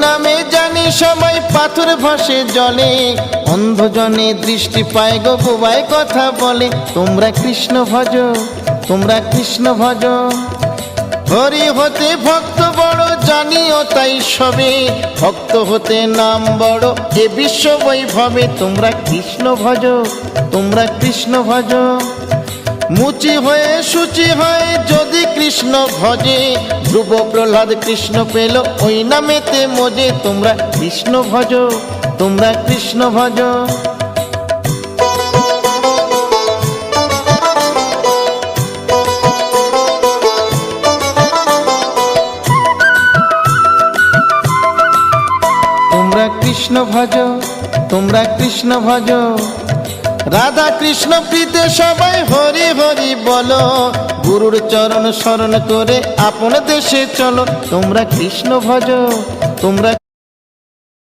নামে জানি সবাই পাথর ভাসে জলে, অন্ধজনে দৃষ্টি পায় গো বুবাই কথা বলে। তোমরা কৃষ্ণ ভজ, তোমরা কৃষ্ণ ভজ। হরি হতে ভক্ত বড় জানিও তাই সবে, ভক্ত হতে নাম বড় এ বিশ্ব বৈভবে। তোমরা কৃষ্ণ ভজ, তোমরা কৃষ্ণ ভজ। মুচি হয়ে সূচি হয় যদি কৃষ্ণ ভজে, ধ্রুব প্রহ্লাদ কৃষ্ণ পেল ওই নামেতে মজে। তোমরা কৃষ্ণ ভজ, তোমরা কৃষ্ণ ভজ। তোমরা কৃষ্ণ ভজ, তোমরা কৃষ্ণ ভজ। রাধা কৃষ্ণ প্রীতে সবাই হরি হরি বলো, গুরুর চরণ শরণ করে আপন দেশে চলো। তোমরা কৃষ্ণ ভজ, তোমরা